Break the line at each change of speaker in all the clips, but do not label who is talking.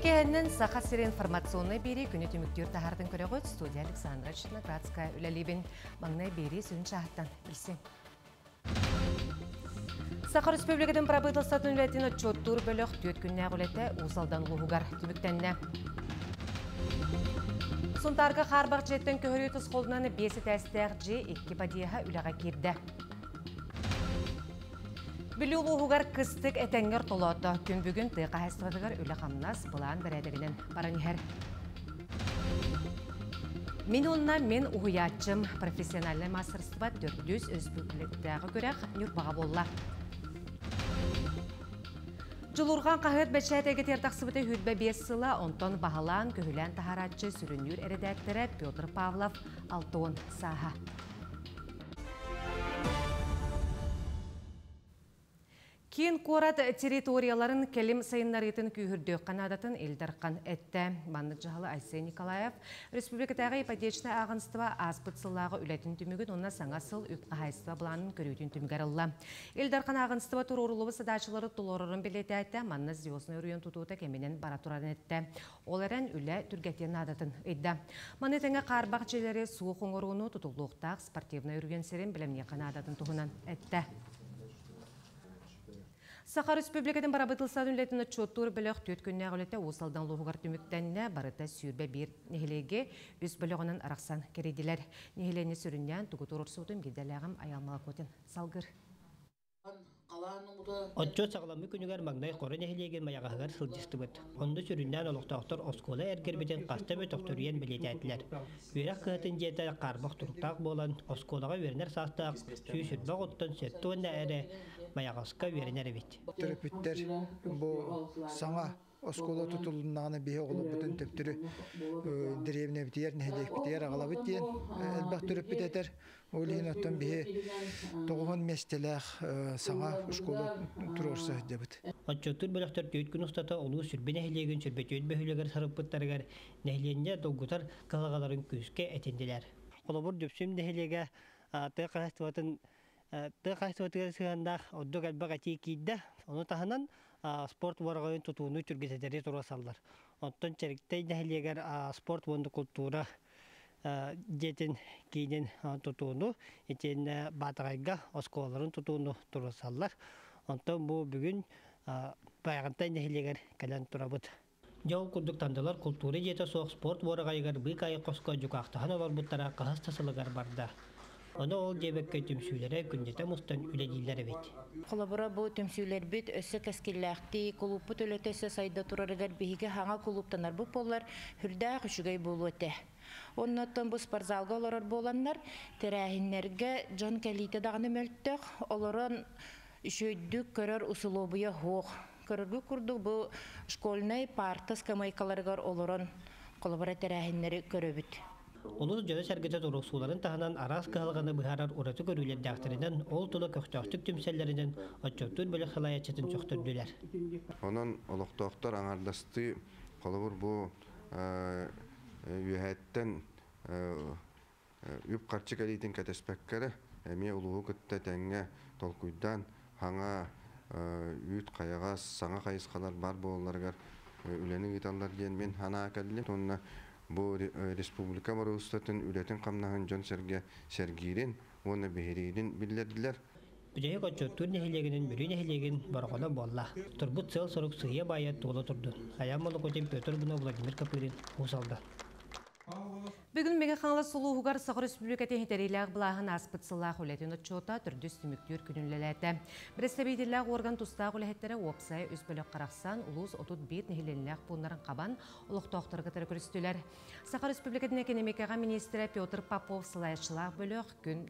Кехеннен саха сире информационной бери күні түміктер тахардың көріғыт студия Александра Читноградская үләлебін маңнай бери сүн шағыттан білсен. Саха Республикадан правительстватын үләтін отчеттур бөліқ төт күнне ғылеті ұсалдан ұғығар түміктенне. Сұнтарға қарбақ жеттен көхірі тұс қолынан бесі тәстәғ же 2 падияға үліға керді. Білі ұлығығар кыстық әтәңгер толады. Күн бүгін тұйқа әстіғадығар үлі қамнас бұлан бірәдігінен бараңығар. Мен онына мен ұғыятчым профессиональный мастерства 400 өзбүліктегі көрек нүрбаға болла. Жылурған қағыт бәтшәтегі тертақсыбыты хүдбә 5 сыла, онтон бағалан көхілән тахаратчы сүрінюр әрідәттірі Петр Павлов алтуын саға. Кейін қорат территорияларын келім сайынларытын күйірдөк қанадатын елдарқан әтті. Банды жағалы Айсей Николаев республикатағы ипотечный ағынстыва аспытсылағы үләтін түмігін онына саңа сыл үпқағайстыва бұланын көретін түмігер алла. Елдарқан ағынстыва тұр орылығы садачылары тұлорырын білеті әтті, манны зиосыны үрген тұтуыта кеменен бара тұратын әтті. Ол әрін үлі түргетен адатын әйді. Маны тәңі қарбақ желері суық оңыруыны тұтылуқтақ спортивны үрген серен білімне қанадатын тұғынан әтті. Саха Республикадан барабытылсан үлетін отчеттур біліқ 4 күнне ғылеті осалдан лұғығар түміктенне барыта сүйірбе бір нехелеге өз біліғынан арақсан кереділер. Нехелені сүріннен тұғытыр ұрсудым геделәғым аялмала көтін. Салғыр.
Отчет сағаламы күнігер маңдай қоры нехелеген маяғағар сылдысты бұд. Онды сүріннен олықтақтыр оскола әргербетін қастабы тоқтырыен білеті әтілер. Өйрақ қығытын жеті қарбақ тұрықтақ болан осколаға вернер састақ сүй сүрбақ оттын сетті онда әрі маяғасқа вернер әбет.
Терапевттер бұл саңа оскола тұтылынағына бейе олы бұтын төптірі деревне бітер, нәхелек бітер, ағала бітен әлбақ түріп бітетер. Олейін оттан бейе тоғын местеләқ саңа оскола тұрорса дебіт.
Отчеттур бөліқтер 4 күн ұстата олу сүрбе нәхелеген сүрбетөйт бөхілігер сарып бұттарығар нәхеленде долгутар қалағаларын көзге әтенделер. Олабыр дөпсім нәхелеге Тықайстыватыгар сығандақ отдық әлбақ әтей кейді. Оны тахынан спорт барғайын тұтуыны түргетедері тұрасалдар. Оттан чәріктей нәхелегер спорт вонды культура жетін кейден тұтуыны, етен батығайға осколарын тұтуыны тұрасалдар. Онтан бұл бүгін байғантай нәхелегер кәлін тұрабыд. Жау күрдік тандалар культура жеті соқ спорт барғайғар бұй қайы қосқа жүкақтаған олар бұттара қағас тасылығар барда. Оны ол жебекке түмсүйлері күндеті мұстан үледейлер әбет.
Қолабыра бұл түмсүйлер бет өсі кәскелләқті құлупы төлетесі сайда тұрарығар бейгі хаңа құлуптанар бұл болар хүрді құшығай болу өте. Оннаттан бұл спарзалға оларар боландар, тәрәхінлерге жан кәлейті дағыны мөлттіқ, оларын үшөйдік көрір ұсылобыя хоқ. Көріргі күрдік бұл школьнай партас камайкаларығар оларын қолабыра тәрәхінлері көрөбіт.
Onu jada sərgədə durğusuların tahanan aras qalğanı bıharar uratı görülən dağıtırından ol tula köxtəxtük tümsəllərindən açıqdır belə xəlayaçətin çoxdurdular.
Onun oluqtoqtar аңардасты qalır bu ühətdən üp qarçıq əlitin kətəspəkkərə əmiyə uluğu qıtta təngə tolquydan hana üt qayağaz sağa qayısqalar bar bollargar ülənin gitallar gen men hana akadilin onna bu Respublika Marustатын ületen qamnağın John Sergirin, onu behiririn bildirdiler.
Büceyi qoçottur nehilегinin bürü nehilегin barğana bolla. Turbut sel soruk sığıya bayat toğla turdu. Ayamalı qoçen Petr buna Vladimir Kapırin usaldı.
Бүгін мега қаңла сұлу ғығар Саха Республикаты хетерейләғ бұлағын аспытсылақ үләтін отчота түрді сүміктер күнілеләті. Бірістәбейділәғ орган тұстағы үләхеттері опсай өз бөлік қарақсан ұлыз отут бет нехеленләғ бұлнарын қабан ұлықтақтырғы тәрі көрістілер. Саха Республикатын экономикаға министрі Петр Попов сылайшылақ бөлік күн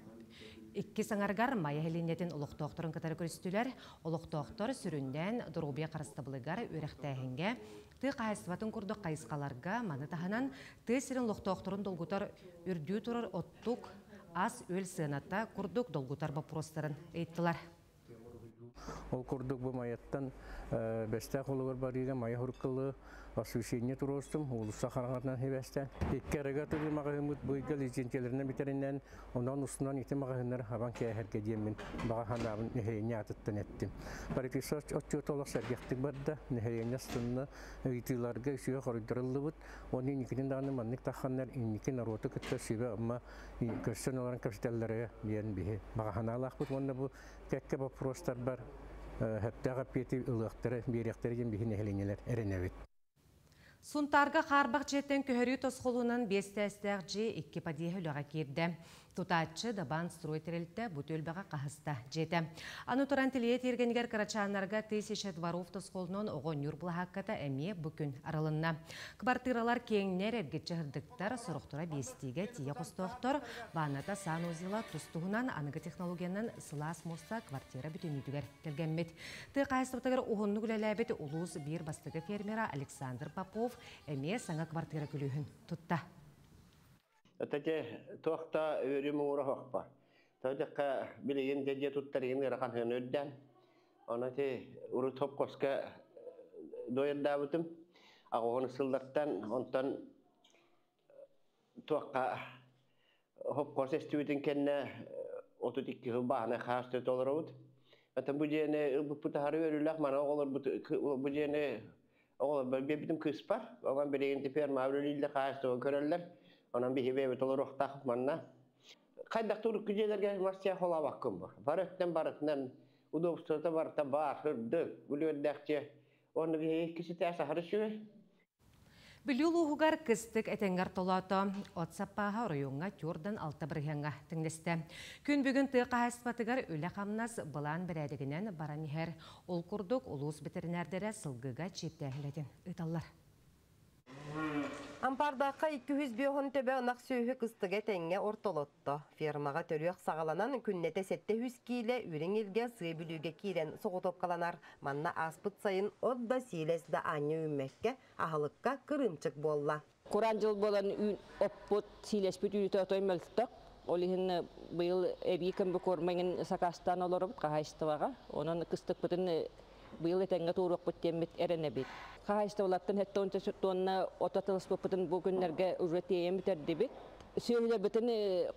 2 саңарғар майя хеленетін ұлықтақтырын қатары көрістілер. Ұлықтақтыр сүрінден дұрубия қарыстабылығар өріқтәйінге Ты қайсыватын күрді қайысқаларға маны таханан ты сирен лоқтоқтырын долгутар үрдүү тұрар оттук ас өл сыната күрдік долгутар бапростарын eittилар.
Ол курдук бу майаттан бестә холугар барыга мая хуркылы освещение туростум улуса хараңатан хебестә. Иккәргә тугы магымыт буйга лицензияләренә битереннән ондан устунан ите магыннар хабан кәһәргә диемин бага ханабын нехене аттан эттим. Парикисос отчет олак сәргәхтик барда нехене стынны үйтүләргә үсүгә коридорлыбыт. Оның никиден даны маннык таханнар иннике народы көтсөбе амма көссөн оларын капиталларга диен бихе. Бага ханалак бут монда бу кәккә вопростар бар. Хәптәгә пети ылыктары беректер ген бихне хеленелер эренебит.
Сунтарга қарбақ жеттен көхөрі тосқолунан 5-тәстәқ же 2 падиhe үліға керді. Тутатчы дабан стройтірілді бұтөлбіға қағыста жеті. Аны тұран тілет ергенігер қарачанларға тысяча дворов тосқолунан оғын юрбылы хаққата әме бүкін аралынна. Квартиралар кеңнер әргетчі ғырдықтар сұрықтыра бестіге тие қостуқтыр. Баната сан өзіла тұстығынан анығы технологияның сылас моста квартира бүтінүйдігер келгенмет. Ты қайыстықтығыр оғынны күләләбет ұлыз бір бастығы фермера Александр Попов әме саңа квартира күлігін тұтта.
Тәте тоқта өрімі ұра хоқпа. Тәудіққа білеген дәде тұттарығын ғырақан ғын өдден. Оны те ұры топ қосқа дойырда бұтым. Ағуғын сылдақтан, онтан тоққа хоп қос әстіуітін кәнне 32 ғыл бағына қасты толыр өд. Әтін бұл жені бұтахары өрілік мана оғылыр бұл жені оғылыр бәбітім күс бар. Оған білеген тепер мағырылылі қасты көрілер. Ondan bir hebe toloruk takıp manna. Kaydak turuk gücelerge masya hola bakım var. Barıktan barıktan udobstada barıkta bar hırdı. Gülürdekçe onu bir kişi tersi harışıyor.
Білюлу хугар кыстык әтенгар толаты. Отсаппаға районға түрден алты біргенға тіңдесті. Күн бүгін тұйқа әспатығар өлі қамнас бұлан бір әдігінен баран ехер. Ол күрдік ұлыс бітірінәрдері сылғыға чепті әхілетін ұйталар.
Ампардаққа 200 бүйін төбе ұнақ сөйі қыстығы тәңге ортолотты. Фермаға төріяқ сағаланан күннеті 700 кейлі үрің елге сүй білуге кейлен соғытып қаланар. Манна аспыт сайын отда сейлесді аңы үммекке ағылыққа кырымчық болла.
Құран жыл болан оппыт сейлеспіт үйті өтой мөлттік. Олығын бұйыл әбейкін бұ көрмеген сақастан олар бұд қағайыстываға. Оның қыстық бұтын бұйыл етенге туырық бұттемет әріне бет. Қағайысты олаттың әтті онша сүрттуынна отатылыс бұпытын бүгіндерге үрретейен бітерді бет. Сөйлер бүтін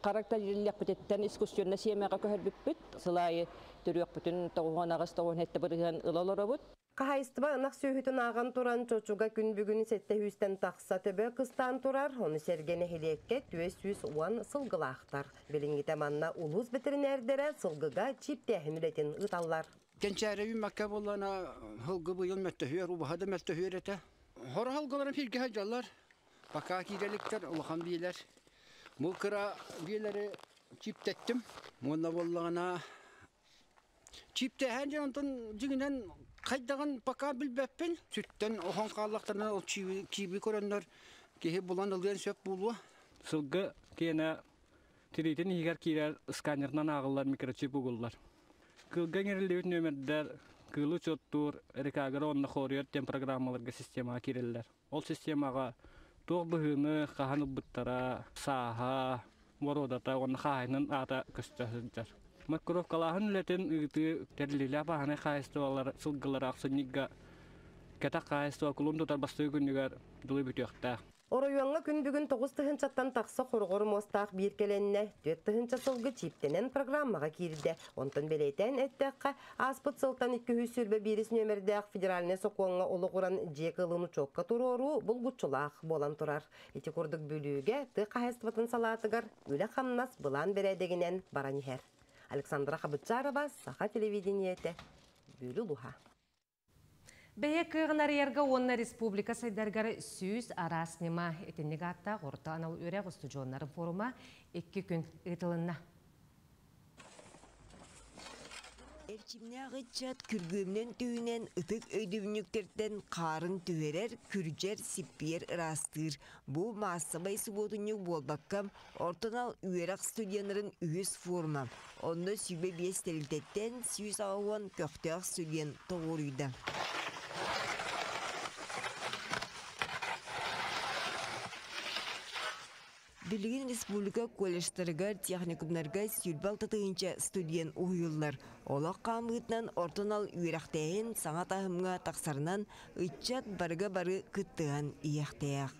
қарақтар жерлек бітеттен искусионна семеға көхір бүппіт. Сылайы түрек бүтін тоғын ағыз тоғын әтті бірген ұлалары бұд.
Қағайыстыба ұнақ сөйітін аған тұран чочуға күн бүгін 700-тен тақса төбе қыстан тұрар. Оны сергені хелекке 200 уан сылғылақтар. Білінгіте манна ұлыз бітірінердері сылғыға чиптәхін үлетін ұталар.
Kençerevim Mekke bollana hılgı bu yıl mettehüyer, ubahada mettehüyer ete. Hor hılgıların firgi hacallar. Baka kirelikler, Allah'ın biler. Bu kıra bileri çiptettim. Molla bollana çipte hence ondan ciginen kaydağın baka bilbeppil. Sütten ohan kallaklarına o çibi koranlar kehe bulan ılgen söp bulua.
Sılgı kene tiritin higer kirer skanernan ağıllar mikroçip ugullar. Kılgan yerli nömerler, kılı çottur, erkagara onunla koruyot programmalarga sistema kiriller. Ol sistemaga toğ bıhını kahanı bıttara, saha, morodata onun kahinin ata köstüsüdür. Makrov kalahın ületen ıgıtı terliyle bahane kayıstı sılgılar aksınıgga ketak kayıstı kulun tutar bastığı günlüger dolu bütüyakta.
Orayuanға күн бүгін 9 тұхынчаттан тақсы құрғыр мостақ біркеленіне 4 тұхынча сылғы чиптенен программаға керді. Онтан белейтен әттіққа аспыт сылтан 200 сүрбе беріс нөмірдіғ федераліне соқуанға олы құран жек ылыны чоққа тұрору бұл бұтчылақ болан тұрар. Еті күрдік бөліге тұққа әстіватын салатығар өлі қамнас бұлан бередегінен баран ехер. Александра Хабытчарова, Саха телевидениеті, бөлі луха.
Бәйе күйгінар ергі онна республика сайдаргары сүйіз араснема етіннегі атта ғорты анал өрек ұстуджонларын форума 2 күн ұйтылынна.
Erçimne ağıtçat kürgümnen tüyünen ıtık öydüvünükterden karın tüverer kürcer sipiyer ırastır. Bu masabay subotunyuk bolbakkam ortanal üyerak stüdyanların üyüz formam. Onda sübe biyes telitetten süyüz ağuan köfteyaq stüdyan doğruydu. Билигин республика колледжтарыгар техникумнарга сүйрбал татыгынча студент уйыллар. Олақ қамғытнан ортонал үйрақтайын саңа тахымға тақсарынан үтчат барыга бары кыттыған ияқтаяқ.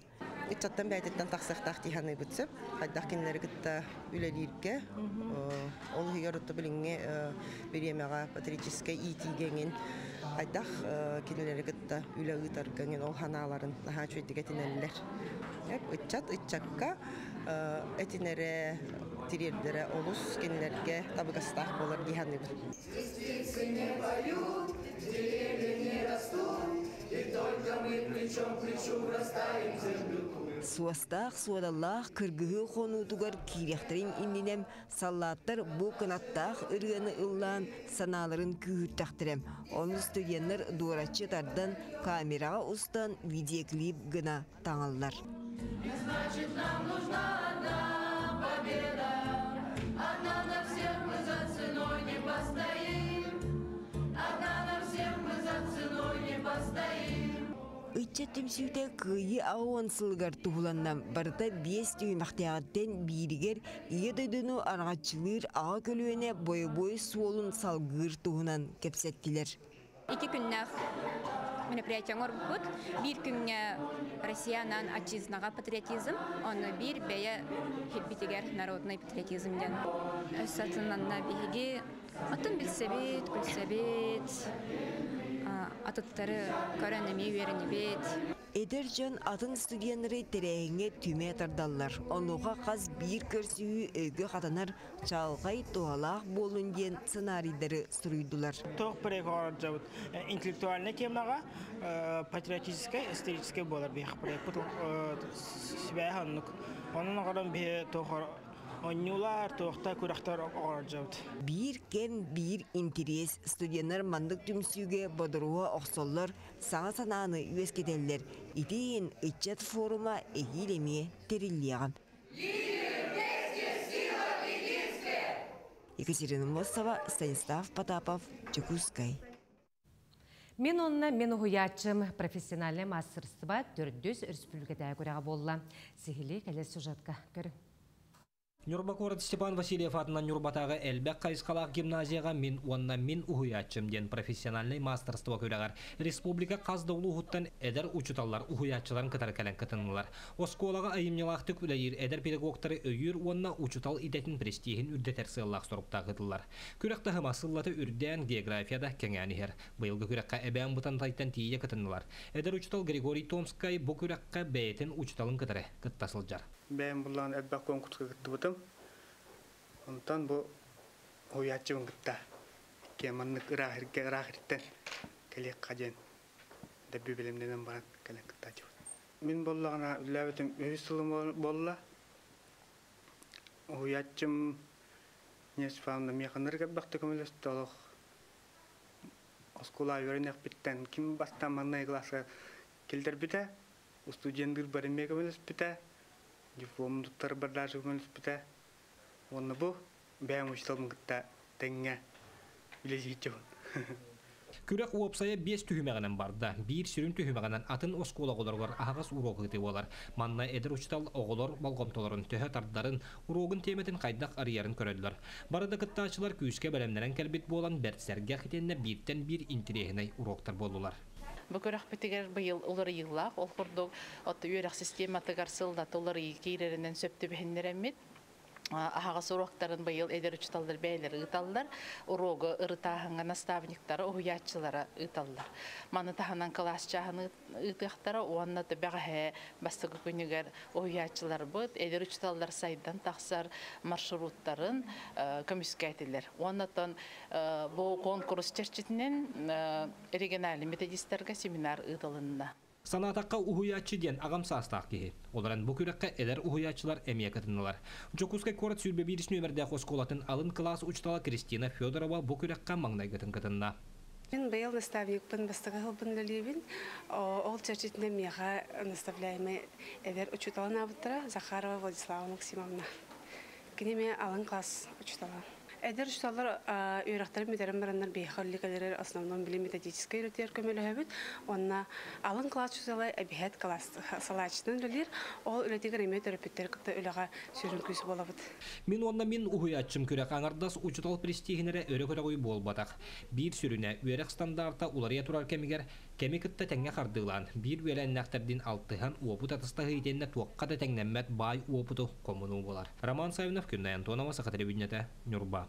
Итчаттан бәйтеттен тақсақтақ тиханы бұтсып, қайдақ кенлері кітті үлелерге, ол үйер ұтты біліңе беремеға патриотическай итигенген, қайдақ кенлері кітті үле ұтаргенген ол ханаларын наға чөйдіге тінелілер. Итчатқа әтінері тирердері олыс кенлерге табығастақ болар диханы бұт.
Суастақ, суадаллақ, кыргығы қонудығар кейректерін инненем саллаттар бұ қанаттақ ұрғаны ұллан саналарын күйіртақтырем. Оны студенттер дуарачы тардан камераға ұстан видеоклип гына таңаллар. Үтчет түмсүйте күйі ауын сылғар туғыланнам барыта 5 түймақтияғаттен бейрігер ие дөйдіну арғатчылыр аға көлуіне бой-бой суолын салғыр туғынан кепсеттілер.
2 күннақ мероприятияң орбут, 1 күнне Россиянан отчизнаға патриотизм, оны 1 бәйі хелбитегер народный патриотизмден. Өссатынанна бейге атын білсебет, күлсебет, атыттары көрәнеме веріне бет.
Эдержан атын студенттері терәңе түме тардалар. Онуға қаз бір көрсігі өгі қатанар чалғай туалақ болын ден сценарийдері сұрыйдылар.
Тоқ бірек орад жауыд. Интеллектуальный темаға патриотическая, историческая болар бейх бірек. Сібәй ханнық. Оның ағаран бей тоқ Оннюлар, тоқта көрақтар орад жауыд.
Bir кен bir интерес студенттер мандық түмсүйге бодыруға оқсоллар саңа сананы үйескетелер. Идейін үтчет форума егилеме теріллеған. Екатерина Мосова, Станислав Потапов, Чекускай.
Мен онына мен ұғыячым профессиональный мастерства түрдіс республикадағы көреға болла. Сихили кәлес сюжетка көрі.
Нюрбакород Степан Васильев атынан Нюрбатағы әлбәк қайысқалақ гимназияға мен онна мен ұғыячым ден профессиональный мастерство көрегар. Республика қаздаулы ұғыттан әдір учуталар ұғыячыларын кітар кәлін кітінілар. Осколаға айымнелақты күләйір әдір педагогтары өйір онна учутал идетін престихін үрдетер сыллақ сұрыпта қытылар. Күректі ғымасыллаты үрден географияда кәңәнігер. Бұйылғы күрекқа әбән бұтан тайтан тие кітінілар. Әдір учутал Григорий Томскай бұ күрекқа бәйетін учуталын кітары кіттасыл жар.
Бәйін бұлан әлбәк конкурсқа кітті бұтым. Онтан бұл ұятчығын кітті. Кеманнық ұрағырттен кәлек қаден. Дәбі білімденен баран кәлек кітті ажығы. Мен болағына үләбетім өз сылым болла. Ұятчым несіпалымда меқаныр кәббақты көмелесті олық. Оскула өрінек біттен кім бастан маннай класқа келдер біті. Студенттер барымей көмелес біті. Дипломдықтар бардажы көмелес біті. Оны бұл бәйім ұшталым күтті тәңге үлесі кетчеуін.
Күрек уопсая 5 түйімәғінен барды. 1 сүрін түйімәғінен атын оскола қоларғар ағас уроғы кіте олар. Манна әдір ұштал оғылар балғамтоларын төһі тардарын урогын теметін қайдақ арыярын көрәділер. Барыда кіттачылар күйіске бәлемнерін кәлбет болан бәртсәрге қитенне бірттен бір интерегінай уроқтар болулар.
Бөкөрәк битегер быйыл улары йыллак, ол курдук отты үйрәк систематыгар сылдат улары кейреринен сөптү бехендеремит. Ағас уроктарын быйыл эдер учталдар бәйлер ыталдар, урогы ырытахынга наставниктары, уятчылары ыталдар. Маны таханан класс чаханы ытыктары, уанна төбәгә бастыгы күнүгәр уятчылар бут, эдер учталдар сайдан тахсар маршруттарын комиссиятелер. Уаннатан бу конкурс чәрчетинен региональный методисттерге семинар ытылынна.
Санатаққа ұғыячы ден ағам састақ кейі. Оларын бұл күрекқа әлер ұғыячылар әмия кітінілар. Джокускай корот сүрбе біріс нөмірді қосколатын алын класс учтала Кристина Федорова бұл күрекқа маңнай кітін кітінна.
Мен бәйіл наставникпін, бастығы ғылбын лөлейбін. Ол чәрчетіне меға наставляймы әлер учталан абыттыра Захарова Владислава Максимовна. Кіне мен алын класс учтала. Эдер шуталар үйрақтары метерен барандар бейхалликалер основном били методической үйретер көмелі онна алын класс шуталар әбихет класс салачтын өлер, ол үйретігер еме төрөпеттер күтті өліға сүрін күйсі болабыд.
Мен онна мен ухуячым көрек аңардас учутал престигінері өрі көрі ой болбатақ. Bir sürüne үйрек стандарта улария турар кемигер кеми кытта тәңге қардылан. Bir үйрен нәқтерден алтыған уопут атыстағы етенне туаққа да тәңнәммәт бай уопуту коммуну болар. Роман Савинов, Күннай Антонова, Сақатаребинеті, Нюрба.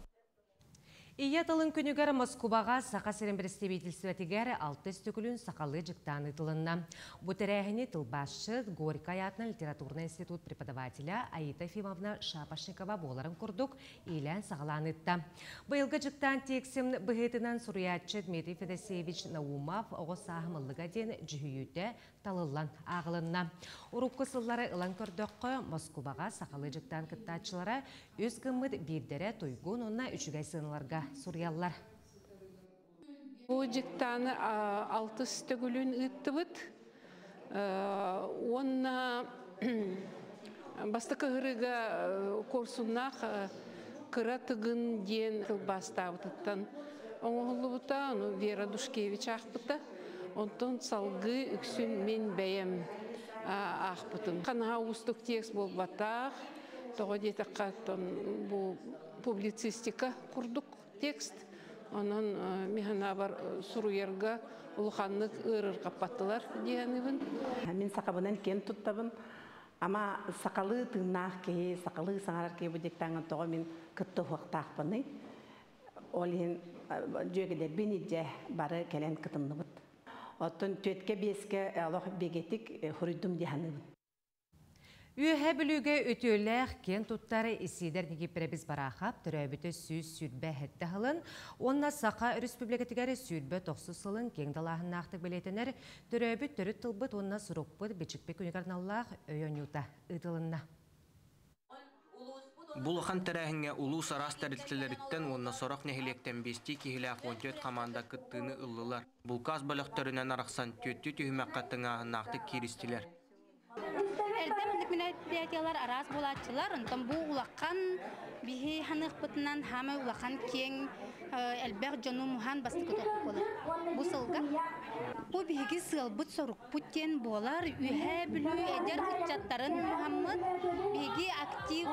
Ия тылын күнігер Москваға сақа серен бірістебейтілсіветігер 6 түкілін сақалы жықтаны тылынна. Бұтырәхіне тылбашы Горько аятны литературный институт преподавателя Аита Ефимовна Шапашникова боларын күрдік илән сағаланытта. Бұйылғы жықтан тексім бұғытынан Суриятчы Дмитрий Федосеевич Наумов оғыз ағымылыға ден жүхүйіті талылан ағылынна. Урупқы сыллары ылан көрдіққы Москваға сақалы жықтан кыттатчылары өз гымыд бердері тойгун онна үшігай сыныларға Сурьяллар.
Бұл жіктаны 6 түгілін үттібіт. Онна бастықы ғырыға корсунақ қыра тұғын ден бастауыттан. Оңғылы бұта, Вера Душкевич ақпыта. Онтын салғы үксін мен бәйім ақпытын. Қанаға ұстық текст бол батақ. Тоғы детіққа бұл публицистика құрдық текст. Онын механа бар сұруерға ұлғанлық ұрыр қапаттылар дейінігін.
Мен сақабынан кен тұттабын. Ама сақалы тыңнақ кей, сақалы саңарар кей бұдектаңын тоғы мен күтті ұқтақпыны. Ол ең жөгедер бені жә бары кәлен күтінні бұд. Оттын төтке беске алох бегетик хуридум диханыбын.
Үйе білуге өтөләқ кен тұттары исидер неге біребіз барақап, түрәбіті сүйіз сүрбә әтті ғылын, онна Сақа республикатығары сүрбә тоқсы сылын кеңдалағын нақтық білетінер, түрәбіт түрі тылбыт онна сұрықпыд бечікпек өнігарналлақ өйонюта ұтылынна.
Булхан тәрәһіңе улу сарас тәрілтілеріттен онна сорақ нәхілектен бесті кехіләқ 14 команда күттіні ұлылар. Булказ бөліқтерінен арақсан төтті түйімәк қаттыңа нақты керістілер.
Предприятиялар арас болатчылар, онтан бу улаккан бихи ханық бұтынан хамы улаккан кең әлбәқ жону мұхан бастықы тоқып болар. Бу сылға. Бу бихиги сыл бұт сорук бұттен болар, үйе білу әдер ұтчаттарын Мұхаммад бихиги актив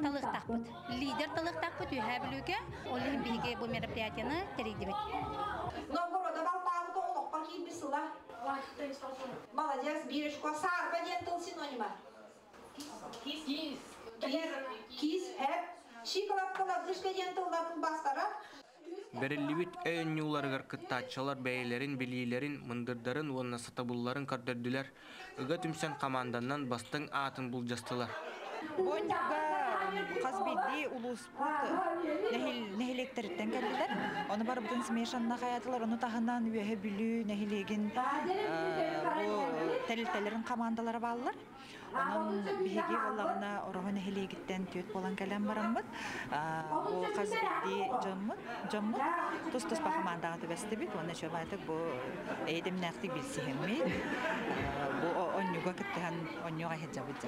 талық тақпыт. Лидер талық тақпыт үйе білуге, олың бихиги бу мероприятияны терейді бет.
Новгорода балпағыда олыққа кейбі сыла. Молодец, Бирюшко, сарба ден тыл синонима. Кис, хэп, шикалаткала гышка ден тылдатын бастара.
Берелливит өйіннюларығар кыттатчалар бәйелерін, білейлерін, мындырдарын, онна сатабулларын кардырдылар. Үгі түмсен команданнан бастың атын бұл жастылар.
Қазбедді улу спорт нәхелектеріттен кәлділер. Оны бар бұтын смешанна қаятылар, оны тағынан үйе білу нәхелеген тәлілтелерін командалары балылар. Onun bihegi olağına orağın nəhilегіттен төт болан кәлем барамбыд. Бұл қазбедді жоммыд. Тұс-тұс ба командаға төбәсті бит. Оны шөбайтық бұл әйдім нәқтік білсігенмейд. Бұл онюға күттіған онюға хеджабыд.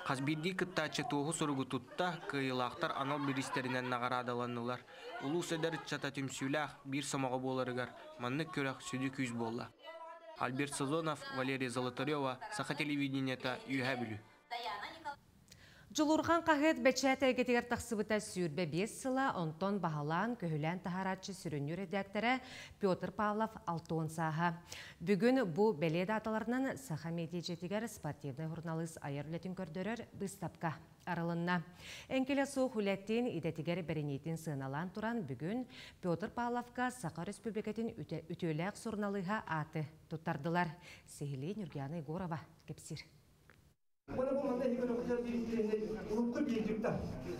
Қазбедді күттачы тоғы сұрғы тұтта кыйлақтар анал біристерінен нағарадаланылар. Улу сөдер чата түмсүләқ бір самаға боларығар. Манны көрәқ сөді күйіз болла. Альберт Сазонов, Валерия Золотарева, Саха телевидениета үйе білу.
Жулурған қағыт бәчәт әйгетігер тақсыбыта сүрбе 5 сыла, онтон бағалан көхілән тахаратчы сүріню редакторы Петр Павлов 6 саға. Бүгін бұл бәледі аталарынан Саха медиа-жетігер спортивный журналист айыр үлетін көрдірер бұстапқа арылынна. Әнкелі соқ үлеттен идетігер бәрінетін сыналан тұран бүгін Петр Павловқа Саха республикатын үтеләк сұрналыға аты тұттардылар. Сейлі Нұргияны Егорова кепсір.
Bunu bu manda hikâye okuyacağız bir unutku bir cüpten.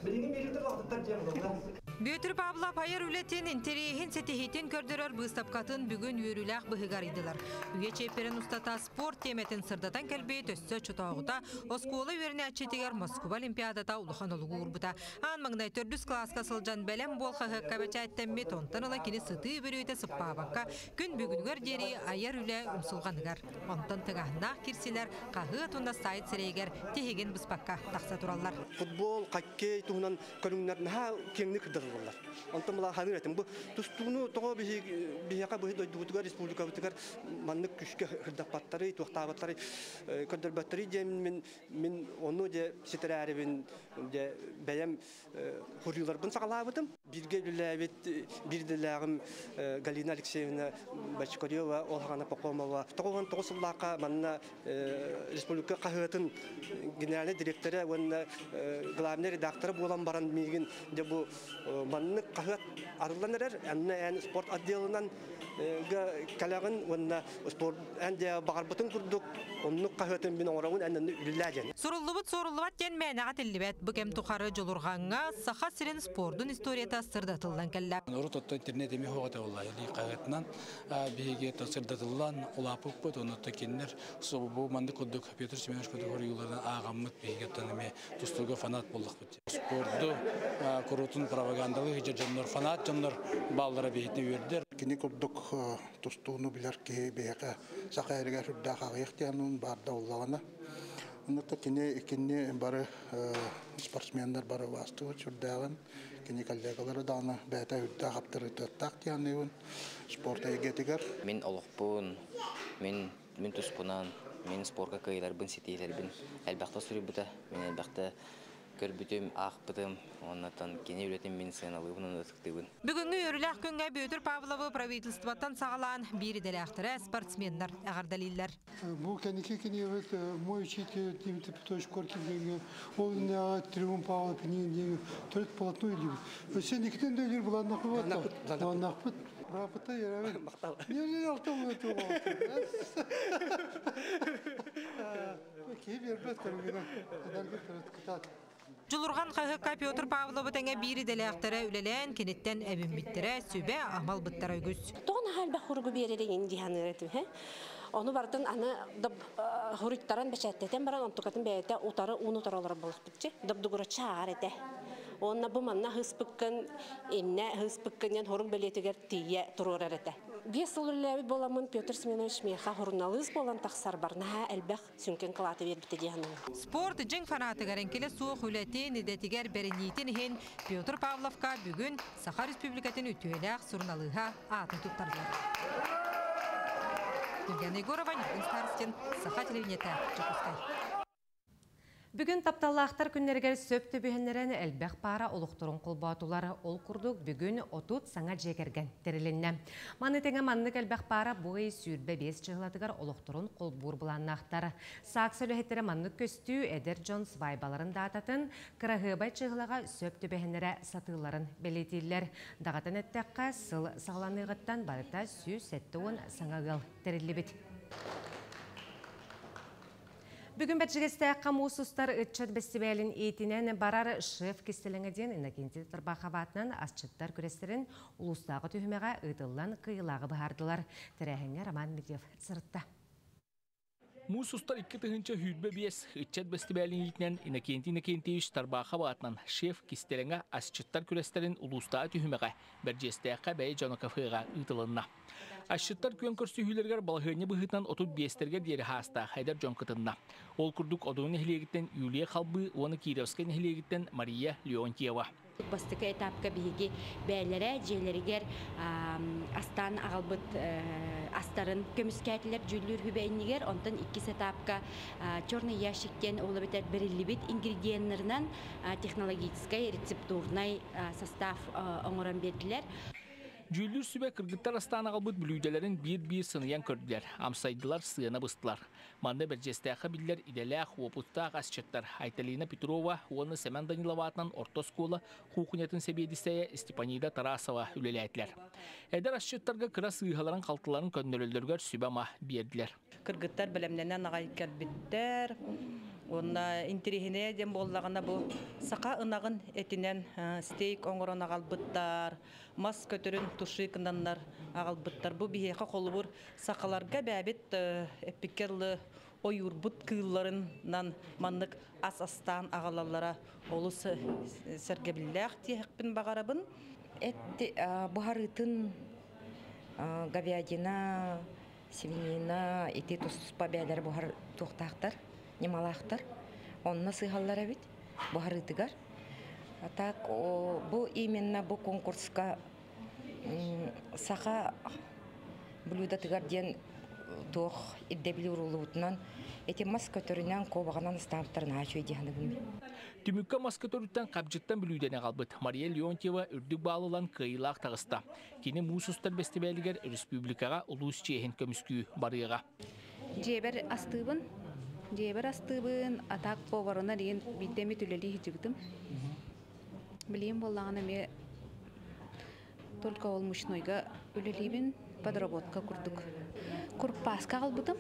Benim bir cüpten vakıtlar cevap
Бөтір Павлов айыр үлетін интерейхин сетихитин көрдірер бұстапқатын бүгін үйріләқ бұхыгаридылар. Үйе чеперін ұстата спорт теметін сырдатан кәлбей төссі чутағыда осколы өріне әтчетігер Москва Олимпиадата ұлыған ұлығы ұрбыта. Ан маңдай төрдіс класқа сылжан бәлем бол қағыққа бәчәттен мет онтаныла кені сыты бүрүйті сыппабаққа күн бүгінгер дері айыр үлі ұмсылғанығар. Онтан тығағынақ кірселер қағы тұнда сайт сірейгер тегеген бұспаққа тақса тұралар.
Футбол, қақкей, тұғынан көріңнер наға кеңні кірдірілер. Онтан мұла қағыр әтім. Бұл тұстуыны тоға бейеқа бұхи дойдығытығар, республика бұтығар маннық күшке үрдақпаттары, туақтағаттары көрдірбаттары деймін мен оны де сетірі әрібін де бәйім құрыларбын сағалабыдым. Бірге біләбет, бірділәғім Галина Алексеевна Бачкорева, Олғана Пақомова. Тоғын тоғысыллаққа манна республика қағытын генеральный директоры, оны главный редакторы болан баран мейгін де бұл маннық қағыт арыланырыр. Әнне спорт отделынан кәләғын, оны спорт әнде бағарбытын күрдік, онның қағытын бін оңырауын әнні үліләден.
Соруллыбыт ден мәнәға тілібәт бүкем тұқары жолырғанға сақа сирен спордың историята сырдатылдан кәлі.
Орут отто интернет еме хоғата олай. Қағытынан бейге сырдатылдан ұлапық бұд, оны текенлер бұл манды күрдік Петр Семенович күрдік орыюлардан ағамыт бейге тәніме тұстуға фанат болдық бұд. Спорды құрутын пропагандалы жоннор фанат жоннор баллара бейітіне өрдер.
Кені күрдік тұстуыны білер ке бейге сақа әріге сүрді қағияқтиянын барда олағына. Онда кені бары спортсмендер бары вастығы сүрдіғын. Кені коллегалары даны бәйті үдді қаптыры төттақ тияныйын. Спорта егетігер.
Мен олықпын, мен тұспынан, мен спортқа көйлербін, сетейлербін. Әлбәқті сүрі бұта, мен әлбәқті көрбүтім, ақпытым, оннатан кене үлетім мен сыналығын өтіктігін.
Бүгінгі өріләқ күнге Бөтір Павловы правительствоттан сағалан бері дәләқтірі спортсмендар әғардалилер.
Бұл кәнеке өт мой учитель Дмитрий Петрович Коркин деген, ол трибун Павлов деген төрт полотной дейбі. Сен екітен дөйлер бұл аннақпы бата? Аннақпы. Рапыта ерәвен. Не алтын өті оғалты.
Жулурған қағыққа Петр Павловы тәңе бері дәләқтірі үлелән кенеттен әбін біттірі сөбе амал бұттары өгіз.
Тоғын әл бақ ұрғы беререн енді ханы өретім. Оны бардың аны ғұрыттаран бәчәттетен баран онтықатын бәйетті ұтары ұны тұралар болып бітчі. Дұбдығыры чағар әті. Онна бұл манна ғыспыққын, енне ғыспыққынен ғұрын бәлетігер тие тұрыр әреті. 5 жыл үләбі боламын Петр Семенович меха ғұрыналыз болан тақсар барнаға әлбәқ сүнкен қылаты бербіті дейінің.
Спорт жың фанаты ғаренкелі суық үләтен едетігер бәрінейтін хен Петр Павловқа бүгін Саха Республикатын үтуеләқ сұрналыға атын тұттардылар. Евгения Егорова, Николай Старостин, Саха телевидениеті, Чекускай.
Бүгін тапталлақтар күннергер сөп төбігінлерін әлбәқ пара олықтырын қолбатулары ол күрдік бүгін отут саңа жекерген теріленне. Маны тәңі маннық әлбәқ пара бұғай сүйірбе 5 жығыладығар олықтырын қолбур бұланнақтар. Сақ сөліхеттері маннық көстүү Эдер Джонс вайбаларын дататын қырағыбай жығылаға сөп төбігінлері сатыларын белетейлер. Дағатын әттәққа сыл сағланығыттан барыта сүй сәттіуін саңағыл терілі бет. Бүгін бәтшігісті қамуысыстар үтчат бәстібәлін етінен барар шеф кестеліңеден Иннокентий Тарбақаватынан асчыттар күрестерін ұлыстағы түйімеға ұйтылан қиылағы бағардылар. Тірәхіңе Роман Медведев сыртта.
Мусустар 2 тыгынча хүйтбе бес үтчат бәстібәлін етінен Иннокентий Тарбақаватынан шеф кестеліңе асчыттар күрестерін ұлыстағы түйімеға бәржестәққа бәй жанықафыға ұйтылынна. Ашчыттар күйен көрсүйілергер балғыны бұғытынан отут бестерге дері хаста Хайдар Джонкытынна. Ол күрдік одуын эхлегіттен Юлия Халбы, оны Кировскай эхлегіттен Мария Леонтьева.
Бастықы этапқа бігі бәлері, желерігер астан ағалбыт астарын көміскәтілер жүлір хүбәйінігер, онтан 2 этапқа черный ящиктен олы бітер бірілі біт ингредиенлерінен технологическай рецептурнай состав оңыран берділер.
Жүлдür sübe kırgıtlar astana qalbıt bülüydelerin bir sınıyan kördüler. Amsaydılar sığına bıstılar. Manda bir jestəxə biller idelək, oputaq asçıtlar. Aytalina Petrova, onu Semen Danilovat'dan orta skola, hukunetin sebediseye Stepanida Tarasova üleləyətlər. Eder asçıtlarga kıra sığıhaların qaltıların könnölöldürgər sübe mah berdiler.
Kırgıtlar bilemlenen ağay kəlbittər,
Онна интерихине дем боллагана бу сака ынагын этинен стейк оңорон агалбыттар, мас көтөрүн тушикынданнар агалбыттар. Бу бихека колубур сакаларга бәбит эпикерлы ойурбут кыылларынан маннык ас-астан агалалара олус сергебиллях тиекпин багарабын.
Эти бухарытын говядина, свинина, ити туспа бәлер бухар тухтактар, немалактар. Онна сыгаллар бит бухарытыгар. Так бу именно бу конкурска саха блюда тыгар ден тох иддеблюрулутнан эти маскатөрүнөн кобаганан стамптарын ачуу дияны.
Түмүккө маскатөрүттен кабжыттан билүүдене калбыт. Мария Леонтьева үрдүк баалылан кыйлаак тагыста. Кини муусустар бестебелигер республикага улус чейхин көмүскүү барыга.
Жебер астыбын атак поварына деген биддеми түлели хижигдим. Билем боллаганы ме только ол мучнойга үлелибин подработка курдук. Курпаска калбытым.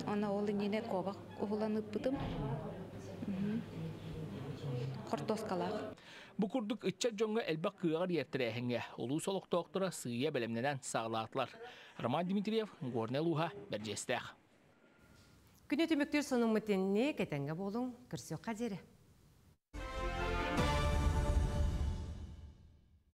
Ана ол ине кобак уланып бытым. Картоскалак.
Бу курдук ычча жоңга элбак кыгар ертерехинге. Улуу солоктоктора сыя белемненен саглаатлар. Роман Дмитриев, Горнелуха, Берджестех.
Күнө түмүктөр сонун мытенне кетенге болуң, кырсык кадери.